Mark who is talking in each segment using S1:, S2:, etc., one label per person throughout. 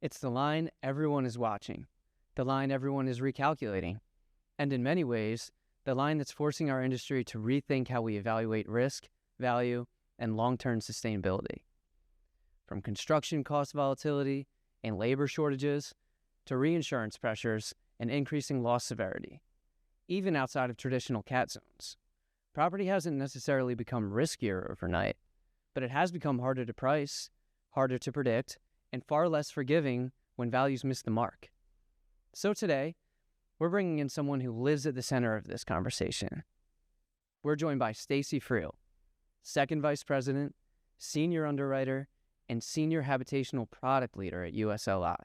S1: It's the line everyone is watching, the line everyone is recalculating, and in many ways, the line that's forcing our industry to rethink how we evaluate risk, value, and long-term sustainability. From construction cost volatility and labor shortages to reinsurance pressures and increasing loss severity, even outside of traditional cat zones. Property hasn't necessarily become riskier overnight, but it has become harder to price, harder to predict, and far less forgiving when values miss the mark. So today, we're bringing in someone who lives at the center of this conversation. We're joined by Stacey Friel, Second Vice President, Senior Underwriter, and Senior Habitational Product Leader at USLI.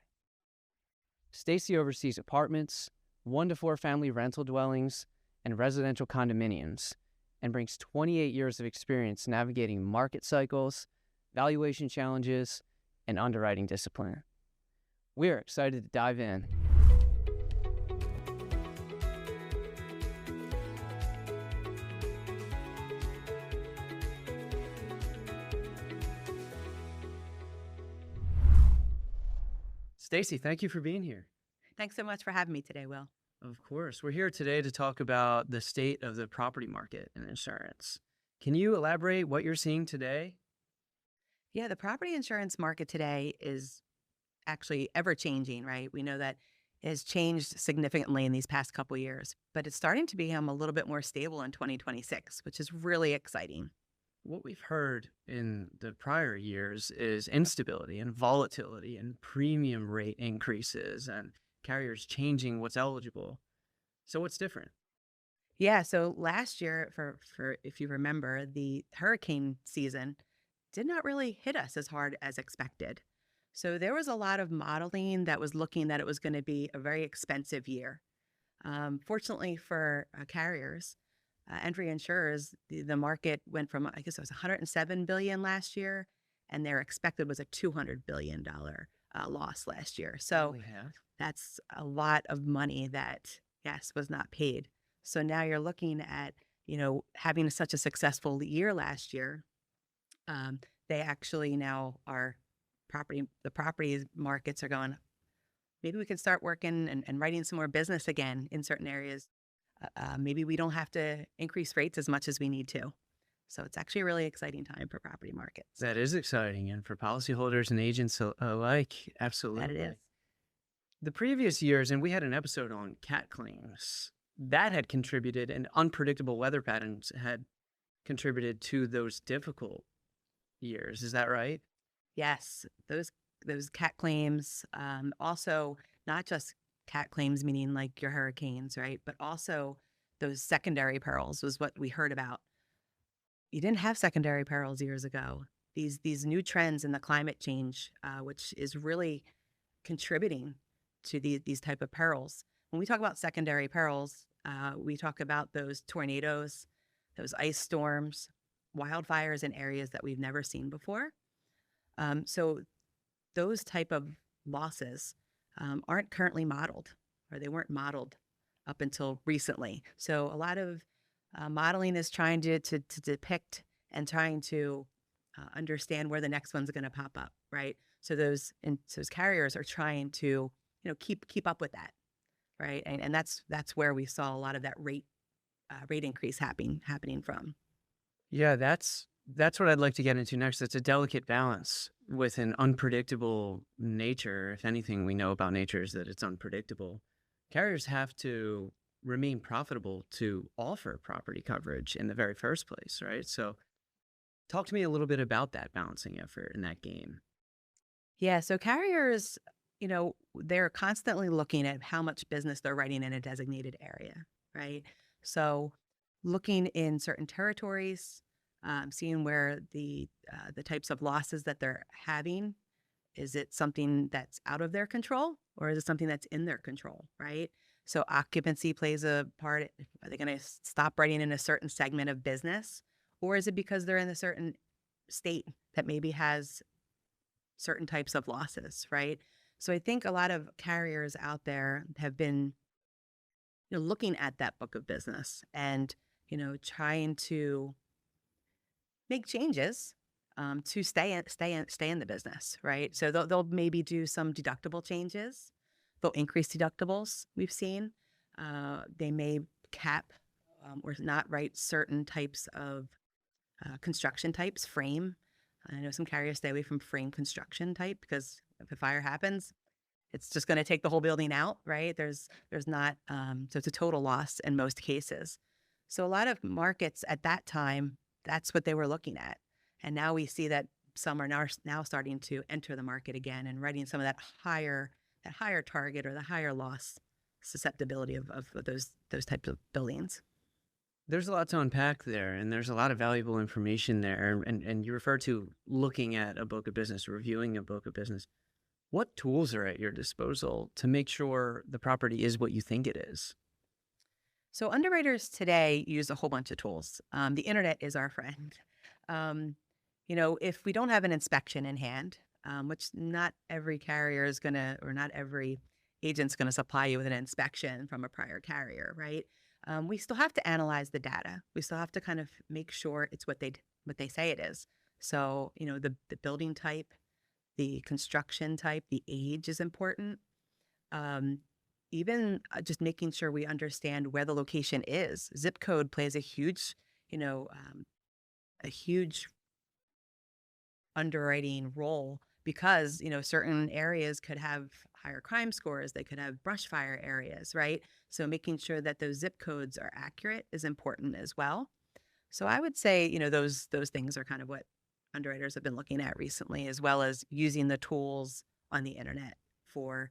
S1: Stacy oversees apartments, 1 to 4 family rental dwellings, and residential condominiums, and brings 28 years of experience navigating market cycles, valuation challenges, and underwriting discipline. We're excited to dive in. Stacy, thank you for being here.
S2: Thanks so much for having me today, Will.
S1: Of course. We're here today to talk about the state of the property market and insurance. Can you elaborate what you're seeing today?
S2: Yeah, the property insurance market today is actually ever changing, right? We know that it has changed significantly in these past couple years, but it's starting to become a little bit more stable in 2026, which is really exciting.
S1: What we've heard in the prior years is instability and volatility and premium rate increases and carriers changing what's eligible. So what's different?
S2: Yeah, so last year, for if you remember, the hurricane season did not really hit us as hard as expected. So there was a lot of modeling that was looking that it was going to be a very expensive year. Fortunately for carriers and reinsurers, the market went from, I guess it was 107 billion last year, and their expected was a $200 billion loss last year. So that's a lot of money that, yes, was not paid. So now you're looking at, having such a successful year last year. They actually now are the property markets are going, maybe we can start working and writing some more business again in certain areas. Maybe we don't have to increase rates as much as we need to. So it's actually a really exciting time for property markets.
S1: That is exciting. And for policyholders and agents alike, absolutely.
S2: That it is.
S1: The previous years, and we had an episode on cat claims, that had contributed, and unpredictable weather patterns had contributed to those difficult years. Is that right?
S2: Yes, those cat claims, also not just cat claims, meaning like your hurricanes, right? But also those secondary perils was what we heard about. You didn't have secondary perils years ago. These new trends in the climate change, which is really contributing to these type of perils. When we talk about secondary perils, we talk about those tornadoes, those ice storms, wildfires in areas that we've never seen before. So those type of losses aren't currently modeled, or they weren't modeled up until recently. So a lot of modeling is trying to depict and trying to understand where the next one's going to pop up, right? So those carriers are trying to keep up with that, right? And that's where we saw a lot of that rate increase happening from.
S1: Yeah, that's what I'd like to get into next. It's a delicate balance with an unpredictable nature. If anything we know about nature is that it's unpredictable. Carriers have to remain profitable to offer property coverage in the very first place, right? So talk to me a little bit about that balancing effort in that game.
S2: Yeah, so carriers, they're constantly looking at how much business they're writing in a designated area, right? So looking in certain territories, seeing where the types of losses that they're having, is it something that's out of their control or is it something that's in their control, right? So occupancy plays a part. Are they going to stop writing in a certain segment of business, or is it because they're in a certain state that maybe has certain types of losses, right? So I think a lot of carriers out there have been looking at that book of business and trying to make changes to stay in the business, right? So they'll maybe do some deductible changes. They'll increase deductibles. We've seen they may cap or not write certain types of construction types, frame. I know some carriers stay away from frame construction type because if a fire happens, it's just going to take the whole building out, right? There's not so it's a total loss in most cases. So a lot of markets at that time, that's what they were looking at, and now we see that some are now starting to enter the market again and writing some of that higher target or the higher loss susceptibility of those types of buildings.
S1: There's a lot to unpack there, and there's a lot of valuable information there. And you refer to looking at a book of business, reviewing a book of business. What tools are at your disposal to make sure the property is what you think it is?
S2: So underwriters today use a whole bunch of tools. The internet is our friend. Um, if we don't have an inspection in hand, which not every carrier is going to, or not every agent's going to supply you with an inspection from a prior carrier, right? We still have to analyze the data. We still have to kind of make sure it's what they say it is. So, the building type, the construction type, the age is important. Um, Even just making sure we understand where the location is. Zip code plays a huge underwriting role because, certain areas could have higher crime scores, they could have brush fire areas, right? So making sure that those zip codes are accurate is important as well. So I would say, those things are kind of what underwriters have been looking at recently, as well as using the tools on the internet for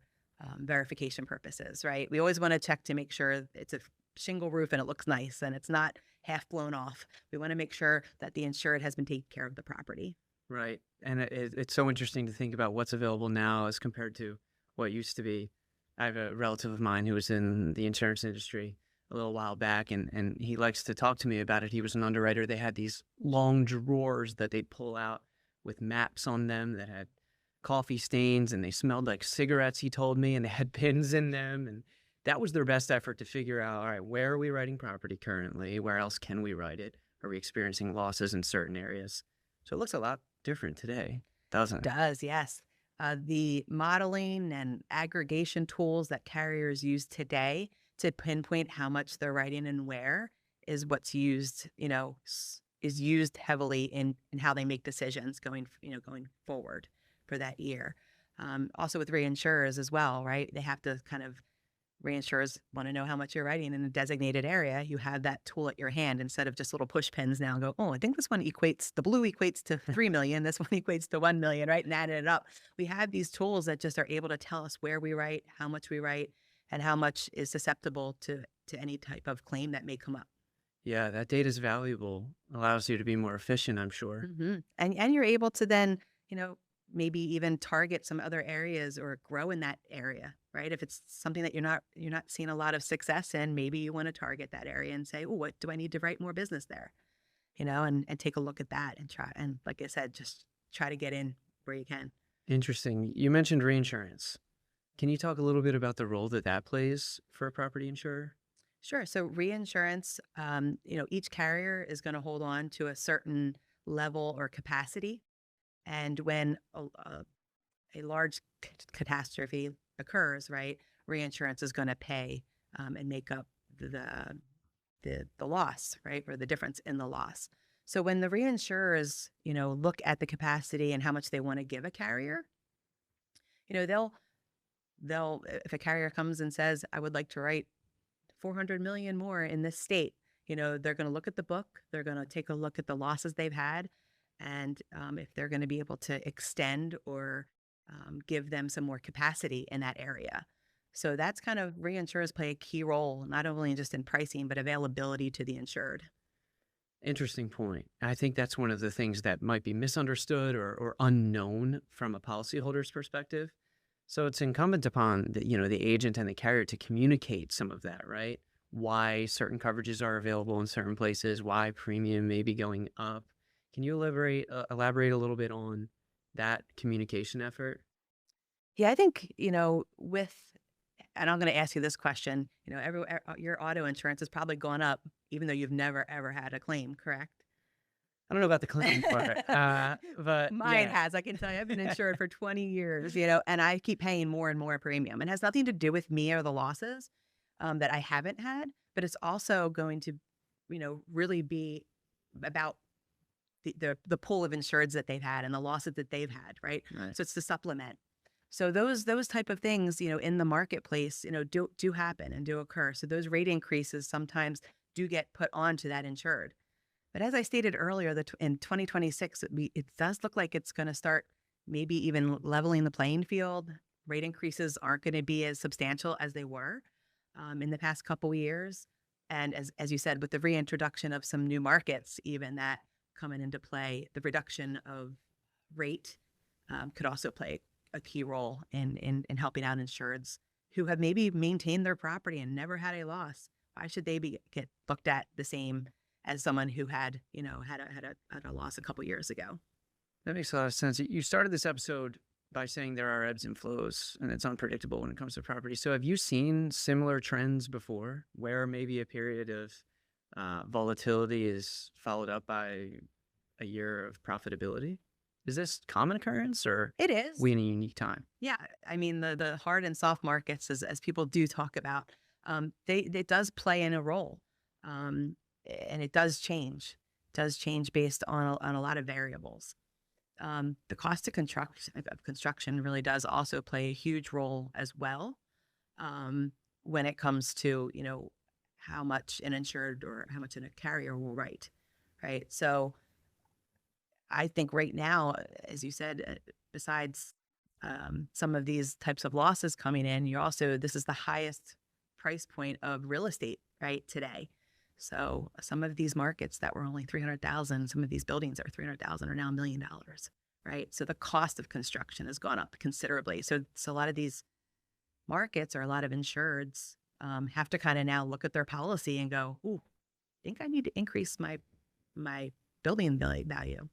S2: verification purposes, right? We always want to check to make sure it's a shingle roof and it looks nice and it's not half blown off. We want to make sure that the insured has been taking care of the property.
S1: Right. And it's so interesting to think about what's available now as compared to what used to be. I have a relative of mine who was in the insurance industry a little while back, and he likes to talk to me about it. He was an underwriter. They had these long drawers that they'd pull out with maps on them that had coffee stains, and they smelled like cigarettes, he told me, and they had pins in them. And that was their best effort to figure out, all right, where are we writing property currently? Where else can we write it? Are we experiencing losses in certain areas? So it looks a lot different today, doesn't it?
S2: Does, yes. The modeling and aggregation tools that carriers use today to pinpoint how much they're writing and where is what's used, is used heavily in how they make decisions going forward for that year. Also with reinsurers as well, right? They have to reinsurers want to know how much you're writing in a designated area. You have that tool at your hand instead of just little push pins now and go, oh, I think this one the blue equates to 3 million. This one equates to 1 million, right? And adding it up. We have these tools that just are able to tell us where we write, how much we write, and how much is susceptible to any type of claim that may come up.
S1: Yeah, that data is valuable. Allows you to be more efficient, I'm sure.
S2: And you're able to then, maybe even target some other areas or grow in that area, right? If it's something that you're not seeing a lot of success in, maybe you want to target that area and say, oh, what do I need to write more business there? And take a look at that and try. And like I said, just try to get in where you can.
S1: Interesting. You mentioned reinsurance. Can you talk a little bit about the role that plays for a property insurer?
S2: Sure. So reinsurance, each carrier is going to hold on to a certain level or capacity. And when a large catastrophe occurs, right, reinsurance is going to pay and make up the loss, right, or the difference in the loss. So when the reinsurers, look at the capacity and how much they want to give a carrier, they'll if a carrier comes and says, I would like to write 400 million more in this state, they're going to look at the book, they're going to take a look at the losses they've had, and if they're going to be able to extend or give them some more capacity in that area. So that's kind of reinsurers play a key role, not only just in pricing, but availability to the insured.
S1: Interesting point. I think that's one of the things that might be misunderstood or unknown from a policyholder's perspective. So it's incumbent upon the agent and the carrier to communicate some of that, right? Why certain coverages are available in certain places, why premium may be going up. Can you elaborate a little bit on that communication effort?
S2: Yeah, I think, and I'm going to ask you this question, your auto insurance has probably gone up, even though you've never, ever had a claim, correct?
S1: I don't know about the claim part, but
S2: Mine
S1: yeah.
S2: has. I can tell you, I've been insured for 20 years, and I keep paying more and more premium. It has nothing to do with me or the losses that I haven't had, but it's also going to, really be about the pool of insureds that they've had and the losses that they've had, right?
S1: Right.
S2: So it's to supplement. So those type of things, in the marketplace, do happen and do occur. So those rate increases sometimes do get put onto that insured. But as I stated earlier, in 2026, it does look like it's going to start maybe even leveling the playing field. Rate increases aren't going to be as substantial as they were in the past couple of years. And as you said, with the reintroduction of some new markets, even that coming into play, the reduction of rate could also play a key role in helping out insureds who have maybe maintained their property and never had a loss. Why should they get looked at the same as someone who had a loss a couple years ago?
S1: That makes a lot of sense. You started this episode by saying there are ebbs and flows, and it's unpredictable when it comes to property. So have you seen similar trends before, where maybe a period of volatility is followed up by a year of profitability? Is this common occurrence, or
S2: It is.
S1: we in a unique time?
S2: Yeah, I mean the hard and soft markets, as people do talk about, it does play in a role, um, and it does change. Does change based on a lot of variables. The cost of construction really does also play a huge role as well when it comes to how much an insured or how much a carrier will write, right? So I think right now, as you said, besides some of these types of losses coming in, this is the highest price point of real estate, right, today. So some of these markets that were only 300,000, some of these buildings are 300,000 are now $1 million, right? So the cost of construction has gone up considerably. So a lot of these markets or a lot of insureds have to kind of now look at their policy and go, "Ooh, I think I need to increase my building value,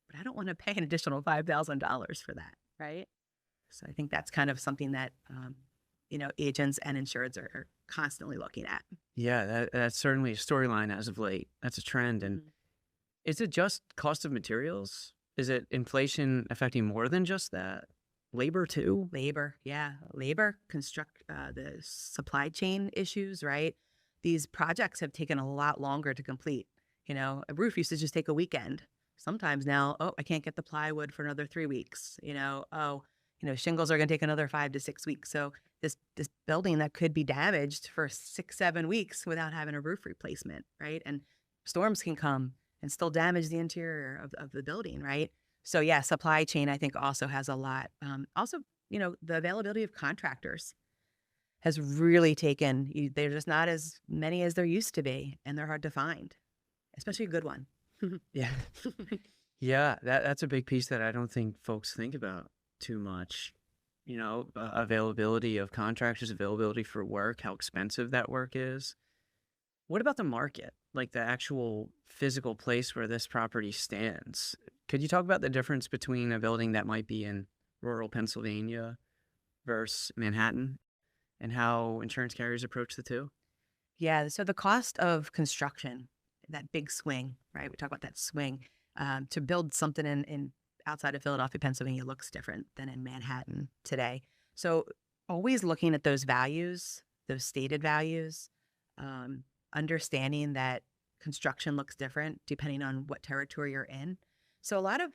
S2: but I don't want to pay an additional $5,000 for that, right?" So I think that's kind of something that agents and insureds are constantly looking at.
S1: Yeah, that's certainly a storyline as of late. That's a trend. And is it just cost of materials? Is it inflation affecting more than just that? Labor too?
S2: Labor, yeah, labor, the supply chain issues, right? These projects have taken a lot longer to complete. A roof used to just take a weekend. Sometimes now, oh, I can't get the plywood for another 3 weeks. Shingles are going to take another 5 to 6 weeks. So this building that could be damaged for 6, 7 weeks without having a roof replacement, right? And storms can come and still damage the interior of the building, right? So yeah, supply chain I think also has a lot. Also, the availability of contractors has really taken. They're just not as many as there used to be, and they're hard to find, especially a good one.
S1: Yeah. Yeah, that's a big piece that I don't think folks think about too much. Availability of contractors, availability for work, how expensive that work is. What about the market, like the actual physical place where this property stands? Could you talk about the difference between a building that might be in rural Pennsylvania versus Manhattan and how insurance carriers approach the two?
S2: Yeah, so the cost of construction, that big swing, right? We talk about that swing. To build something in outside of Philadelphia, Pennsylvania looks different than in Manhattan today. So always looking at those values, those stated values, understanding that construction looks different depending on what territory you're in. So a lot of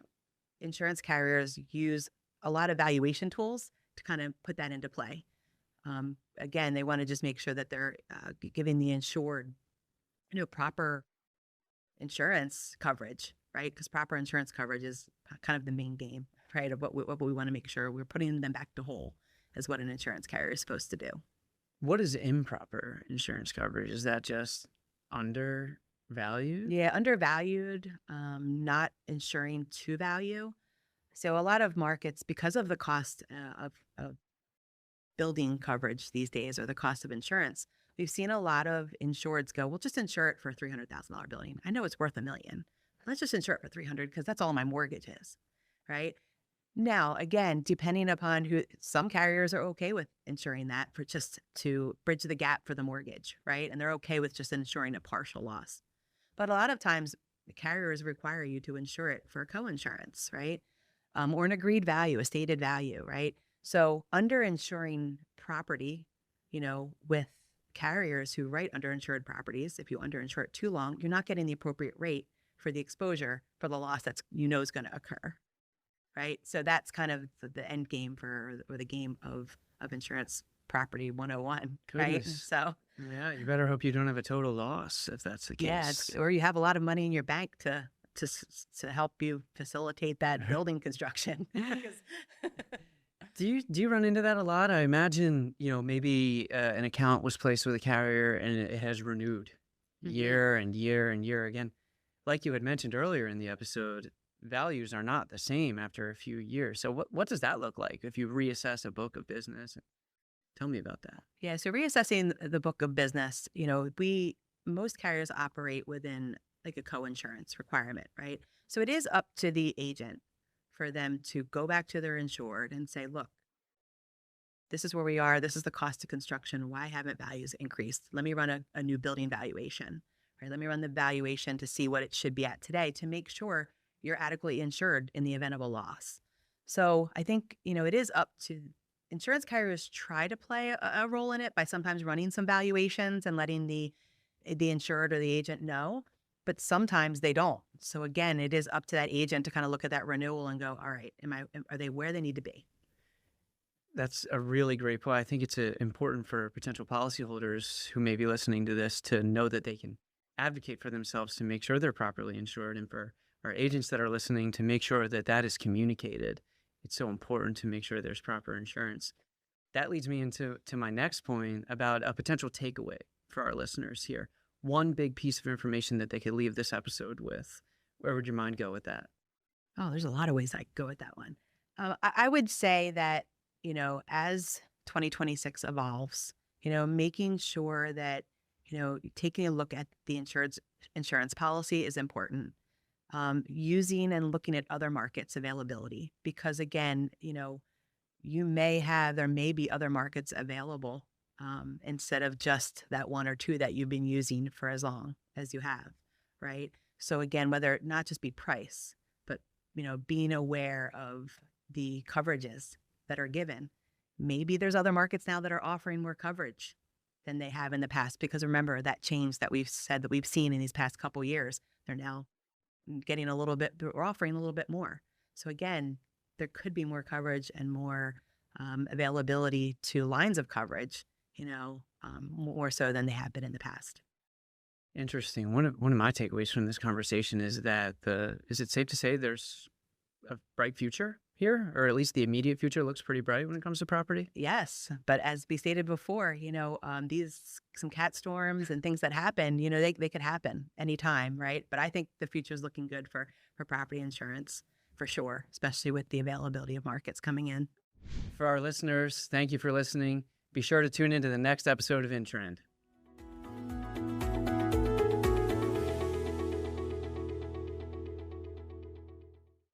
S2: insurance carriers use a lot of valuation tools to kind of put that into play. Again, they want to just make sure that they're giving the insured, proper insurance coverage, right? Because proper insurance coverage is kind of the main game, right? Of what we want to make sure we're putting them back to whole is what an insurance carrier is supposed to do.
S1: What is improper insurance coverage? Is that just undervalued?
S2: Yeah, undervalued, not insuring to value. So a lot of markets, because of the cost of building coverage these days or the cost of insurance, we've seen a lot of insureds go, "We'll just insure it for a $300,000 building. I know it's worth $1 million. Let's just insure it for 300 because that's all my mortgage is," right? Now, again, depending upon some carriers are okay with insuring that for just to bridge the gap for the mortgage, right? And they're okay with just insuring a partial loss. But a lot of times the carriers require you to insure it for co-insurance, right? Or an agreed value, a stated value, right? So underinsuring property, with carriers who write underinsured properties, if you underinsure it too long, you're not getting the appropriate rate for the exposure for the loss that's is going to occur, right? So that's kind of the end game or the game of insurance property 101, right?
S1: Goodness.
S2: So
S1: Yeah, you better hope you don't have a total loss if that's the
S2: yeah,
S1: case.
S2: or you have a lot of money in your bank to help you facilitate that building construction.
S1: Do you run into that a lot? I imagine, maybe an account was placed with a carrier and it has renewed year and year and year again. Like you had mentioned earlier in the episode, values are not the same after a few years. So what does that look like if you reassess a book of business? Tell me about that.
S2: Yeah, so reassessing the book of business, most carriers operate within like a co-insurance requirement, right? So it is up to the agent for them to go back to their insured and say, look, this is where we are. This is the cost of construction. Why haven't values increased? Let me run a new building valuation, right? Let me run the valuation to see what it should be at today to make sure you're adequately insured in the event of a loss. So I think, it is up to insurance carriers try to play a role in it by sometimes running some valuations and letting the insured or the agent know, but sometimes they don't. So again, it is up to that agent to kind of look at that renewal and go, all right, are they where they need to be?
S1: That's a really great point. I think it's important for potential policyholders who may be listening to this to know that they can advocate for themselves to make sure they're properly insured, and for our agents that are listening to make sure that that is communicated. It's so important to make sure there's proper insurance. That leads me into my next point about a potential takeaway for our listeners here. One big piece of information that they could leave this episode with. Where would your mind go with that?
S2: Oh, there's a lot of ways I could go with that one. I would say that, as 2026 evolves, making sure that, taking a look at the insurance policy is important. Using and looking at other markets availability, because again, there may be other markets available instead of just that one or two that you've been using for as long as you have, right? So again, whether it not just be price, but being aware of the coverages that are given. Maybe there's other markets now that are offering more coverage than they have in the past, because remember that change that we've said that we've seen in these past couple years, they're now getting we're offering a little bit more. So again, there could be more coverage and more availability to lines of coverage, more so than they have been in the past.
S1: Interesting. One of my takeaways from this conversation is that is it safe to say there's a bright future here, or at least the immediate future looks pretty bright when it comes to property?
S2: Yes, but as we stated before, some cat storms and things that happen, they could happen anytime, right? But I think the future is looking good for property insurance for sure, especially with the availability of markets coming in.
S1: For our listeners, thank you for listening. Be sure to tune into the next episode of InTrend.